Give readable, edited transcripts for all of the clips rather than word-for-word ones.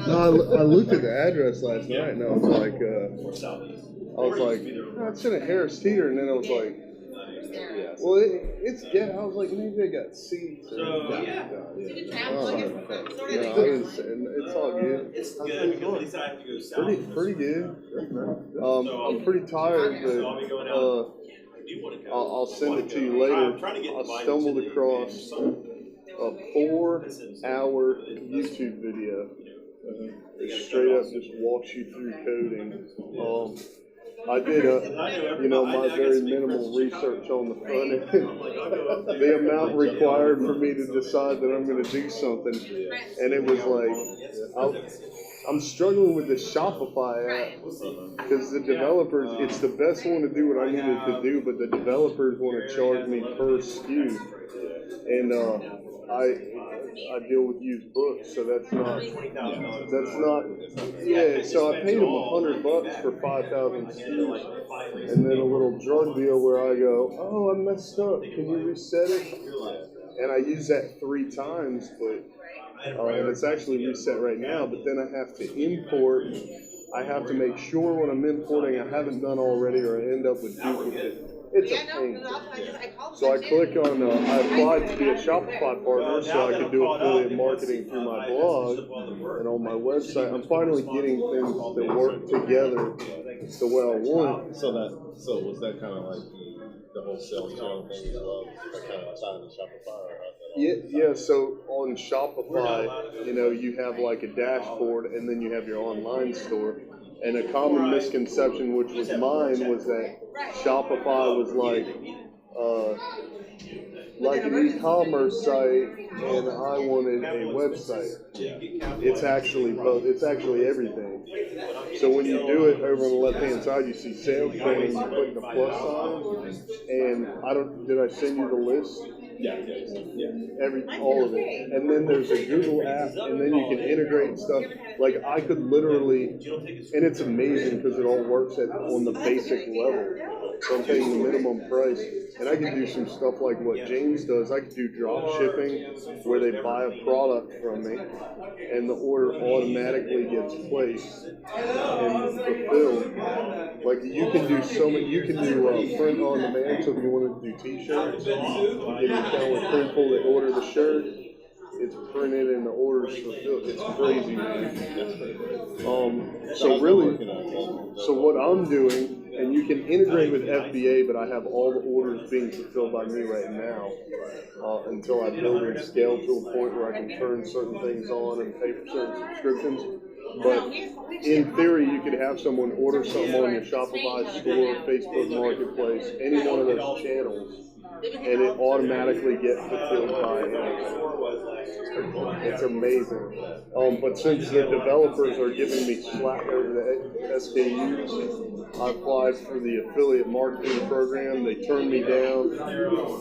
No, I looked at the address last night and I was like, it's in a Harris Teeter, and then I was like, well, it's I was like, maybe they got seats. It's all good. It's good because at least I have to go south. Pretty good. I'm pretty tired, but I'll send it to you later. I stumbled across a 4-hour YouTube video. It straight up just walks you through coding. I did my very minimal research on the front end. The amount required for me to decide that I'm going to do something, and it was like, I'm struggling with the Shopify app because the developers, it's the best one to do what I needed to do, but the developers want to charge me per SKU, and I deal with used books, so that's not. Yeah, so I paid them $100 for 5,000 SKUs, and then a little drug deal where I go, oh, I messed up. Can you reset it? And I use that 3 times, but and it's actually reset right now. But then I have to import. I have to make sure when I'm importing I haven't done already, or I end up with duplicate. It's a pain. So I click on, I applied to be a Shopify partner so I could do affiliate marketing through my blog and on my website. I'm finally getting things that work together the way I want. So was that kind of like the whole sales channel thing as well? Kind of tied to Shopify? Yeah. So on Shopify, you have like a dashboard and then you have your online store. And a common misconception, which was mine, was that Shopify was like an e-commerce site, and I wanted a website. It's actually both. It's actually everything. So when you do it, over on the left-hand side, you see sales training. You click the plus sign, and did I send you the list? Yeah. All of it. And then there's a Google app, and then you can integrate stuff. Like I could literally, and it's amazing because it all works on the basic level. So I'm paying the minimum price, and I can do some stuff like what James does. I could do drop shipping, where they buy a product from me, and the order automatically gets placed and fulfilled. Like you can do so many. You can do print on demand. So if you want to do T-shirts, you get an account with Printful. They order the shirt. It's printed and the order's fulfilled. It's crazy, man. So what I'm doing. And you can integrate with FBA, but I have all the orders being fulfilled by me right now until I build and scale to a point where I can turn certain things on and pay for certain subscriptions. But in theory, you could have someone order something on your Shopify store, Facebook Marketplace, any one of those channels, and it automatically gets fulfilled by Amazon. It's amazing. But since the developers are giving me slack over the SKUs, I applied for the affiliate marketing program. They turned me down.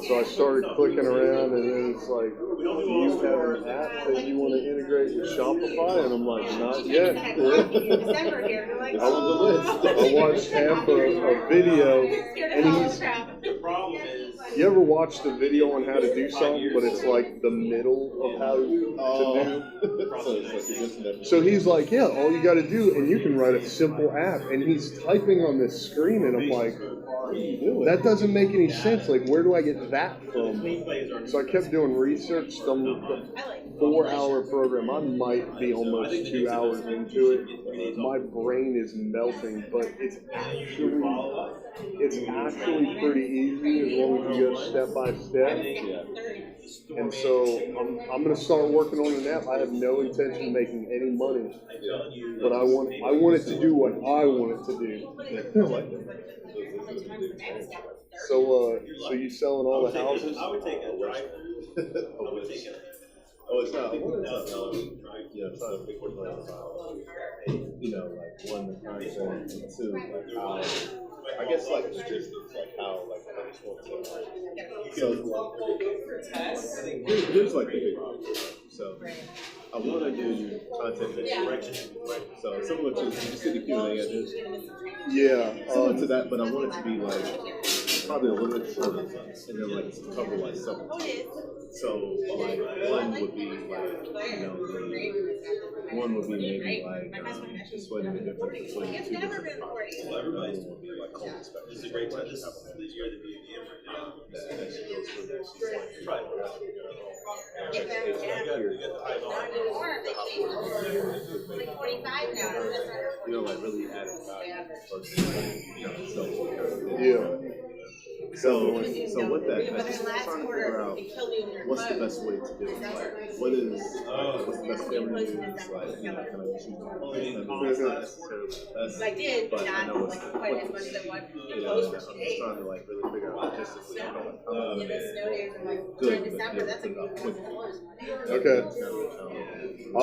So I started clicking around, and then it's like, do you have an app that you want to integrate with Shopify? And I'm like, not yet. I watched half a video, and you ever watch the video on how to do something, but it's like the middle of how to do? So he's like, yeah, all you got to do, and you can write a simple app. And he's typing on this screen, and I'm like, that doesn't make any sense. Like, where do I get that from? So I kept doing research. Some 4-hour program. I might be almost 2 hours into it. My brain is melting, but it's actually pretty easy as long as you go step by step. And so I'm going to start working on an app. I have no intention of making any money, but I want it to do what I want it to do. So you selling all the houses? I would take a drive. It's not. I wanted to, try to think about, like one, the content, and two, like how, I guess like logistics, like how, like I just want to. Here's like the big picture. So I want to do content direction. So similar to you see the Q&A I did. Yeah. Similar to that, but I want it to be like probably a little bit shorter, and then like it's covered like something. So like one would be like one would be maybe like explaining the difference between two different products. Another one would be like cold inspection. This is a great time. This is the year of the BBM right now. That she goes through that. She's like, Right. like really added value versus so Yeah. So with that, I just trying to figure out what's the best way to do it. Like, what's the best camera to use? Like, kind of choose one. It's not necessarily the best, but I know it's quick. I'm just trying to like really figure out logistically how to make it good, but quick. Okay. I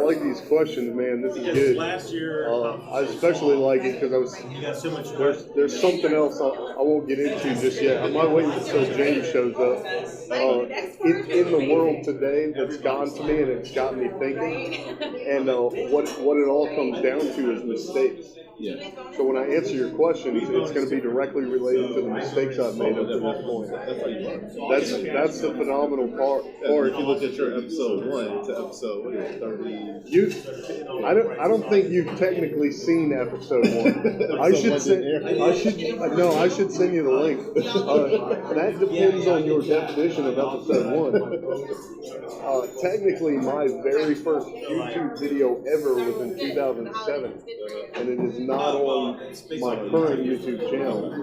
like these questions, man. This is good. Last year, I especially like it because you got so much. there's something else I won't get into just yet. I might wait until James shows up. In the world today that's gotten to me and it's got me thinking, and what it all comes down to is mistakes. Yeah. So when I answer your questions, it's going to be directly related to the mistakes I've made up to this point. That's the phenomenal part. Or if you look at your episode 1 to episode 30, I don't think you've technically seen episode 1. I should send you the link. That depends on your definition of episode 1. Technically, my very first YouTube video ever was in 2007, and it is not on my current YouTube channel.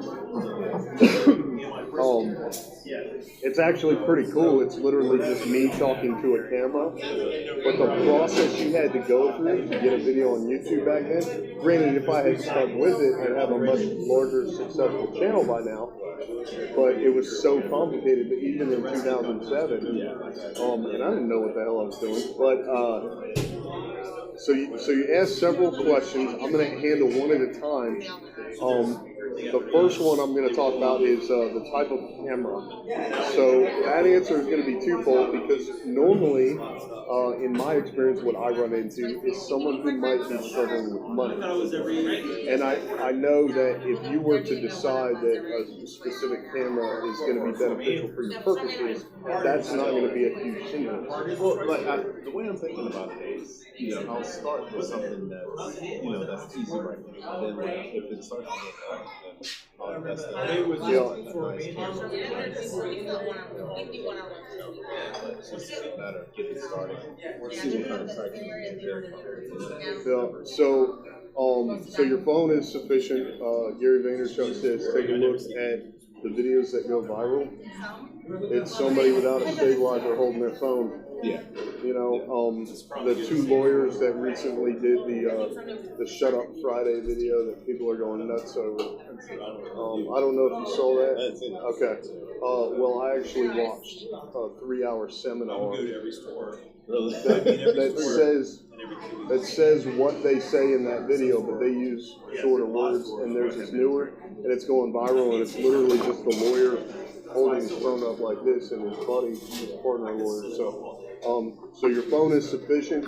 It's actually pretty cool. It's literally just me talking to a camera. But the process you had to go through to get a video on YouTube back then, granted, if I had stuck with it, I'd have a much larger, successful channel by now. But it was so complicated that even in 2007, and I didn't know what the hell I was doing. But so you asked several questions. I'm going to handle one at a time. The first one I'm going to talk about is the type of camera. So that answer is going to be twofold because normally, in my experience, what I run into is someone who might be struggling with money. And I know that if you were to decide that a specific camera is going to be beneficial for your purposes, that's not going to be a huge hindrance. Well, like the way I'm thinking about it is, I'll start with something that's, that's easy right now. And then like, if it starts to get hard, then I'll invest in a nice camera. But it's just a matter of getting started. See what kind of tracking you get. So your phone is sufficient. Gary Vaynerchuk says take a look at the videos that go viral. It's somebody without a stabilizer holding their phone. Yeah. The two lawyers that recently did the Shut Up Friday video that people are going nuts over. I don't know if you saw that. Okay. Well, I actually watched a 3-hour seminar that says what they say in that video, but they use shorter words, and theirs is newer, and it's going viral, and it's literally just the lawyer holding his phone up like this, and his buddy, his partner lawyer. So your phone is sufficient.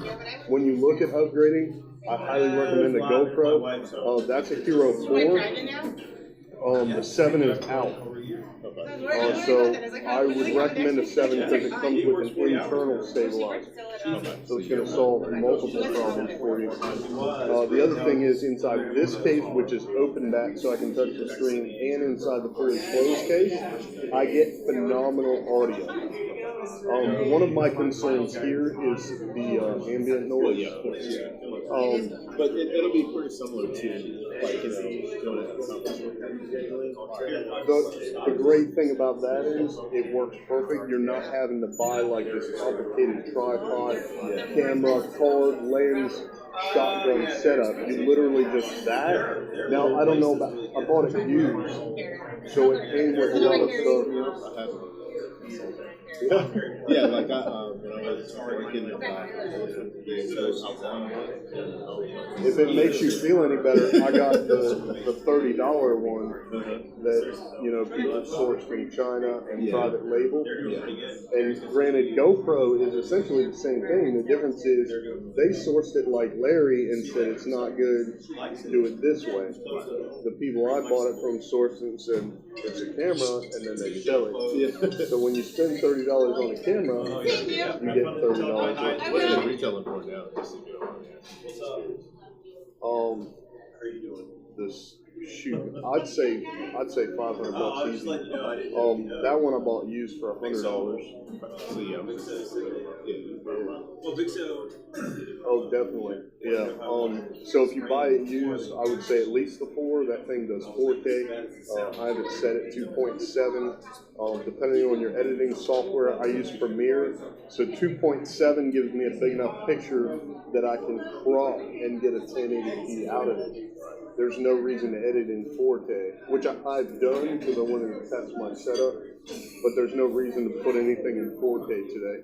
When you look at upgrading, I highly recommend the GoPro. That's a Hero 4. The 7 is out. So I would recommend a 7 because it comes with an internal stabilizer. So it's going to solve multiple problems for you. The other thing is inside this case, which is open back so I can touch the screen, and inside the fully closed case, I get phenomenal audio. One of my concerns here is the ambient noise. But it'll be pretty similar to like doing it. The great thing about that is it works perfect. You're not having to buy like this complicated tripod, camera, card, lens, shotgun setup. You literally just that. Now I don't know about. I bought it used, so it came with a lot of stuff. Yeah, like when I was working in if it makes you feel any better, I got the $30 one that people source from China and private label. And granted, GoPro is essentially the same thing. The difference is they sourced it like Larry and said it's not good. Do it this way. The people I bought it from sourced it and said it's a camera, and then they sell it. So when you spend $30 on a camera, you get $30. What's the retailing for now? This shoot, I'd say $500 easy. That one I bought used for $100. Oh, definitely. Yeah. So if you buy it used, I would say at least the 4. That thing does 4K. I have it set at 2.7. Depending on your editing software, I use Premiere. So 2.7 gives me a big enough picture that I can crop and get a 1080p out of it. There's no reason to edit in 4K, which I've done because I wanted to test my setup, but there's no reason to put anything in 4K today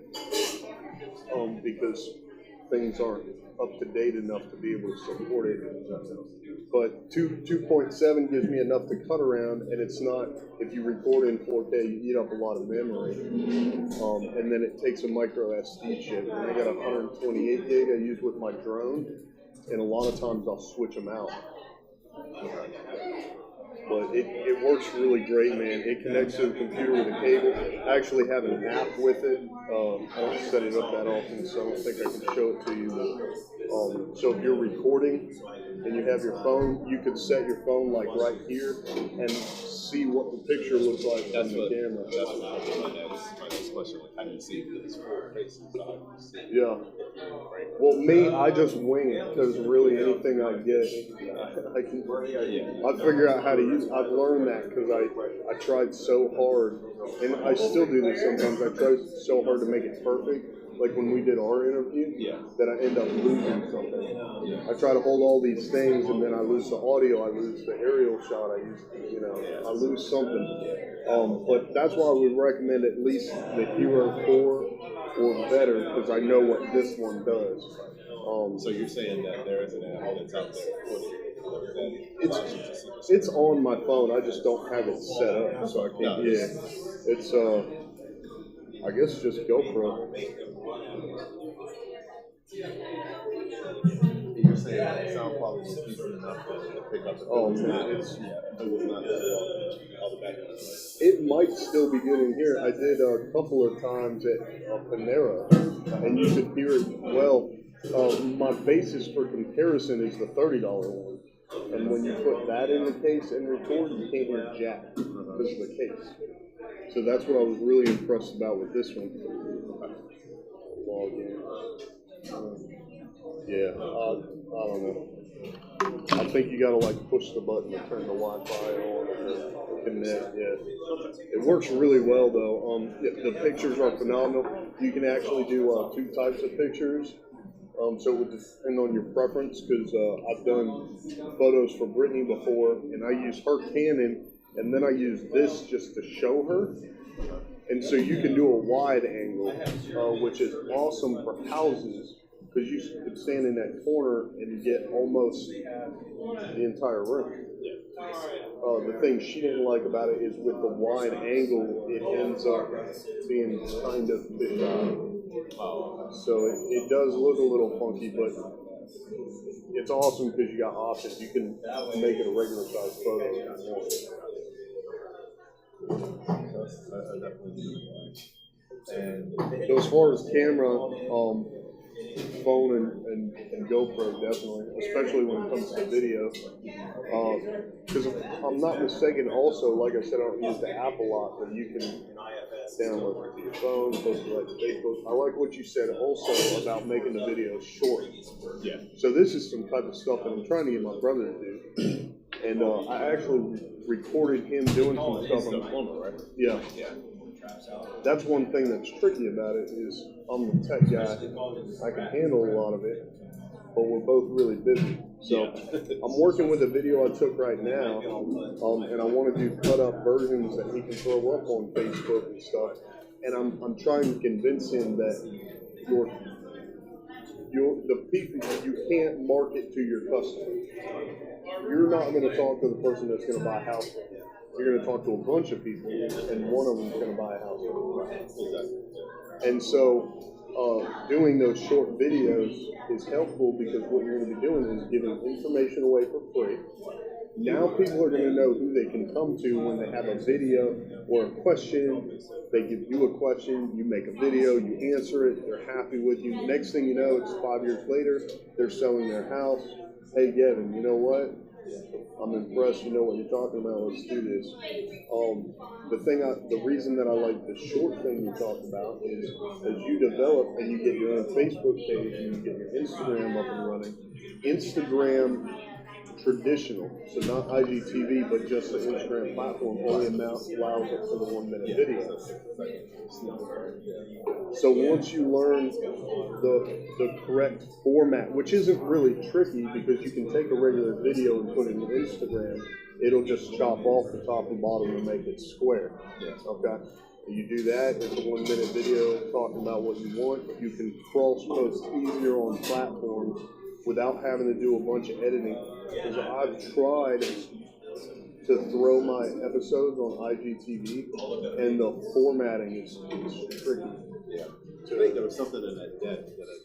because things aren't up to date enough to be able to support it. But 2.7 gives me enough to cut around, and it's not, if you record in 4K, you eat up a lot of memory. And then it takes a micro SD chip, and I got 128 gig I use with my drone, and a lot of times I'll switch them out. But it works really great, man. It connects to the computer with a cable. I actually have an app with it. I don't set it up that often, so I don't think I can show it to you. But, so if you're recording and you have your phone, you could set your phone like right here and see what the picture looks like on the camera. That's what I was my next question. Like, how do you see these 4 faces? Yeah. Well, me, I just wing it because really anything I get, I figure out how to use it. I've learned that because I tried so hard, and I still do this sometimes. I try so hard to make it perfect. Like when we did our interview, that I end up losing something. I try to hold all these things, and then I lose the audio, I lose the aerial shot, I lose something. But that's why we recommend at least the Hero 4 or better, because I know what this one does. So you're saying that there is an app that's out there it's on my phone. I just don't have it set up, so I can't. It's I guess just GoPro. You're saying that sound quality is decent enough to pick up the it was not all the background. It might still be good in here. I did a couple of times at Panera, and you could hear it well. My basis for comparison is the $30 one. And when you put that in the case and record, you can't hear jack because of the case. So that's what I was really impressed about with this one. Log in. I don't know. I think you gotta like push the button to turn the Wi-Fi on or connect. Yeah, it works really well though. The pictures are phenomenal. You can actually do 2 types of pictures. So it would depend on your preference because I've done photos for Brittany before, and I use her Canon, and then I use this just to show her. And so you can do a wide angle, which is awesome for houses because you could stand in that corner and get almost the entire room. The thing she didn't like about it is with the wide angle, it ends up being kind of fisheye. So it does look a little funky, but it's awesome because you got options. You can make it a regular size photo if you want. And so as far as camera, phone and GoPro definitely, especially when it comes to video. Because if I'm not mistaken, also, like I said, I don't use the app a lot, but you can download it to your phone, post it like Facebook. I like what you said also about making the videos short. Yeah. So this is some type of stuff that I'm trying to get my brother to do. And I actually recorded him doing some stuff on the plumber, right? Yeah. That's one thing that's tricky about it is I'm the tech guy. I can handle a lot of it, but we're both really busy. So I'm working with a video I took right now, and I want to do cut up versions that he can throw up on Facebook and stuff. and I'm trying to convince him that the people, you can't market to your customers. You're not going to talk to the person that's going to buy a house from you. You're going to talk to a bunch of people, and one of them is going to buy a house from you. And so doing those short videos is helpful because what you're going to be doing is giving information away for free. Now people are going to know who they can come to when they have a video or a question. They give you a question, you make a video, you answer it, they're happy with you. Next thing you know, it's 5 years later, they're selling their house. Hey, Gevin, you know what? I'm impressed. You know what you're talking about. Let's do this. The reason that I like the short thing you talked about is as you develop and you get your own Facebook page and you get your Instagram up and running, Instagram traditional, so not IGTV, but just the Instagram platform only allows up to the 1 minute video. So once you learn the correct format, which isn't really tricky because you can take a regular video and put it in Instagram, it'll just chop off the top and bottom and make it square. Okay. You do that, it's a 1 minute video talking about what you want. You can cross post easier on platforms without having to do a bunch of editing. Because I've tried to throw my episodes on IGTV, and the formatting is tricky. Yeah. I think there was something in that deck that I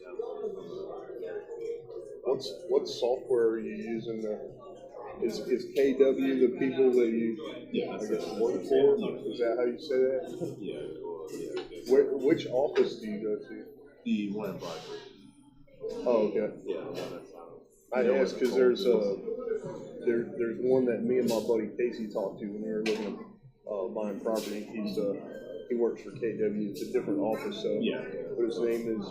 downloaded. What software are you using? Is KW the people that you, I guess, work for? Is that how you say that? Yeah. Which office do you go to? The one in Broadway. Oh, okay. Yeah. I asked because there's one that me and my buddy Casey talked to when we were looking at buying property. He works for KW. It's a different office, so but his name is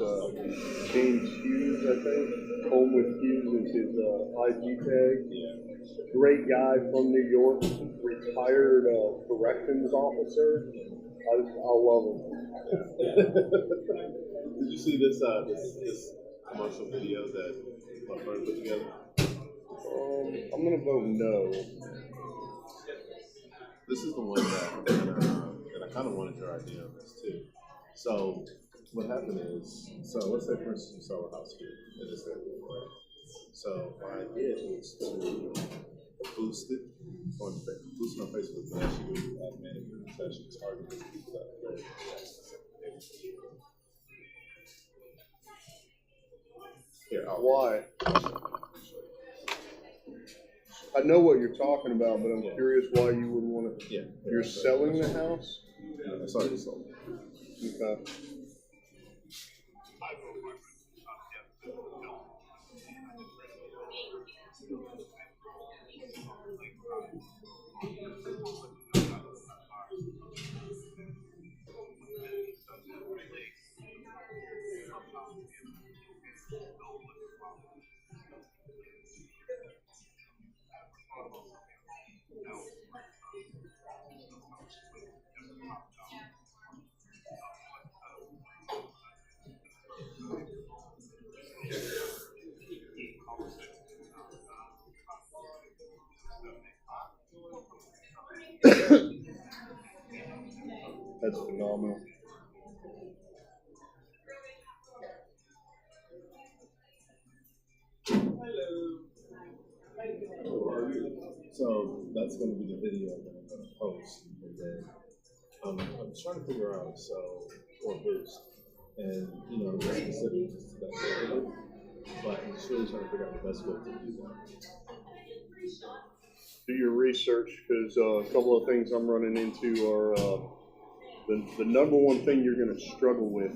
James Hughes, I think. Home with Hughes is his IG tag. Great guy from New York, retired corrections officer. I love him. Did you see this commercial video that my friend put together? I'm gonna vote no. This is the one that I kind of wanted your idea on this too. So what happened is, let's say for instance you sell a house here in this area, right? So my idea is to boost it on Facebook, but actually add management. It's actually targeting people that are very here. Why? I know what you're talking about, but I'm curious why you would want to. Yeah. You're selling the house? It's already sold. Okay. That's phenomenal. So that's going to be the video that I'm going to post, and then I'm trying to figure out or boost, and the specifics that's of it, but I'm just really trying to figure out the best way to do that. Do your research, because a couple of things I'm running into are the number one thing you're going to struggle with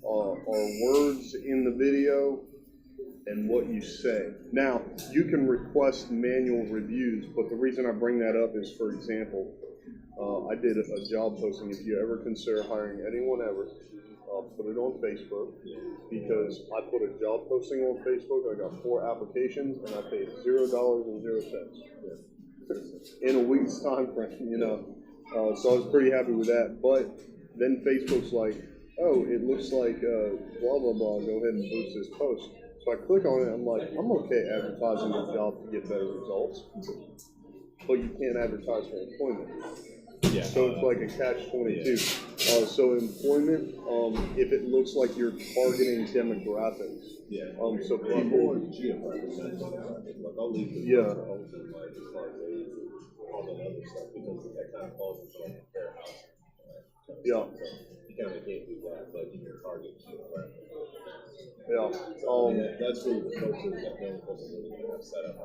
are words in the video and what you say. Now, you can request manual reviews, but the reason I bring that up is, for example, I did a job posting. If you ever consider hiring anyone ever, put it on Facebook, because I put a job posting on Facebook. I got 4 applications, and I paid $0.00 in a week's time frame. So I was pretty happy with that. But then Facebook's like, oh, it looks like blah blah blah. Go ahead and boost this post. So I click on it. I'm like, I'm okay advertising the job to get better results. but you can't advertise for employment. Yeah. So it's like a catch-22. So employment, if it looks like you're targeting demographics. Yeah. So More people. geographic, like I'll leave the Yeah. open, like as far as age and all that other stuff, because that kind of falls into like fair housing. Yeah. So you kind of can't do that, but in your target geographic. Yeah. That's really the filter that no one doesn't really have set up.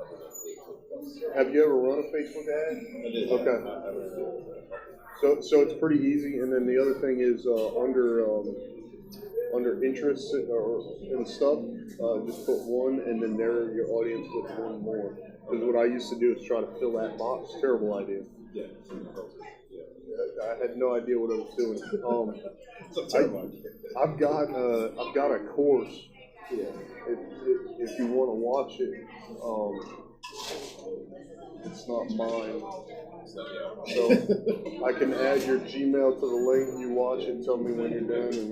Have you ever run a Facebook ad? I did. Okay. So it's pretty easy, and then the other thing is under interests and stuff, just put one and then narrow your audience with one more. Because what I used to do is try to fill that box. Terrible idea. Yeah. I had no idea what I was doing. I've got a course. Yeah. If you want to watch it, it's not mine. So I can add your Gmail to the link. You watch it. Tell me when you're done, and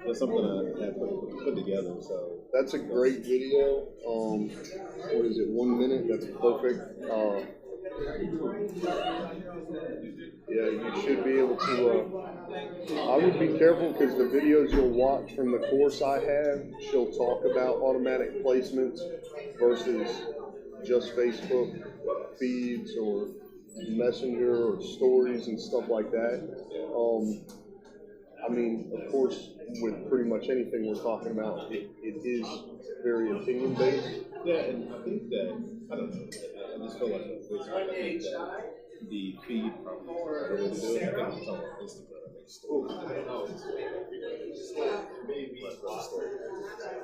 that's something I had put together. So that's a great video. What is it? 1 minute. That's perfect. Yeah, you should be able to. I would be careful because the videos you'll watch from the course I have, she'll talk about automatic placements versus just Facebook feeds or Messenger or stories and stuff like that. I mean, of course, with pretty much anything we're talking about, it is very opinion based. Yeah, and I think that, I don't know, I just feel like I think that the feed probably is a better way to do it. I think I'm talking about Instagram and stories.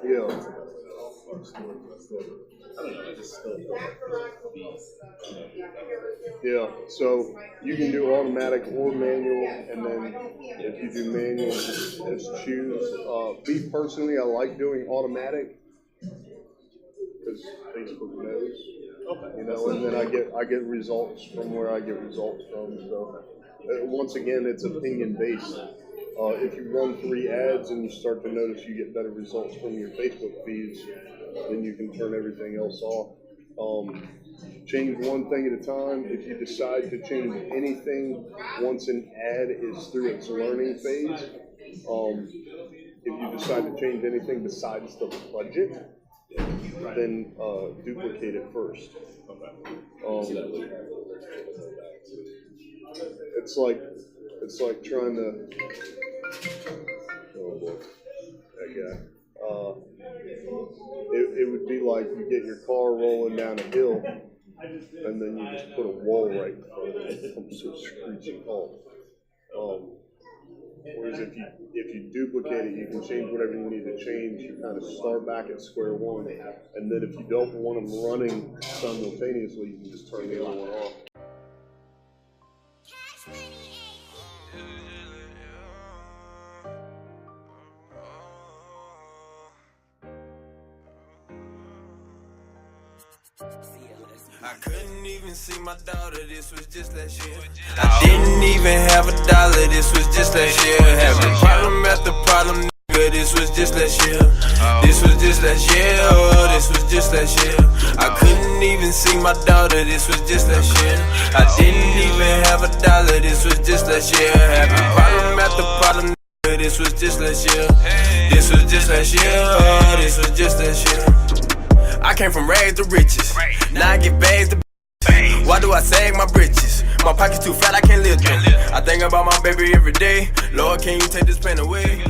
Yeah. I don't know, I just still feel like Yeah, so you can do automatic or manual, and then if you do manual, just choose. Me personally, I like doing automatic because Facebook knows, you know, and then I get results from where I get results from. So once again, it's opinion based. If you run 3 ads and you start to notice you get better results from your Facebook feeds, then you can turn everything else off. Change one thing at a time. If you decide to change anything once an ad is through its learning phase, if you decide to change anything besides the budget, then duplicate it first. It's like trying to. Oh boy, that guy. It would be like you get your car rolling down a hill, and then you just put a wall right in front of it. It comes to a screeching halt. Whereas if you duplicate it, you can change whatever you need to change. You kind of start back at square one, and then if you don't want them running simultaneously, you can just turn the other one off. I couldn't even see my daughter, this was just last year. I didn't even have $1, this was just last year. Having problem after problem, nigga, this was just last year. This was just last year, oh, this was just last year. I couldn't even see my daughter, this was just last year. I didn't even have $1, this was just last year. Having problem after problem, nigga, this was just last year. This was just last year, oh, this was just last year. I came from rags to riches, now I get bags to bitches. Why do I sag my britches? My pocket's too fat, I can't live them. I think about my baby every day. Lord, can you take this pain away?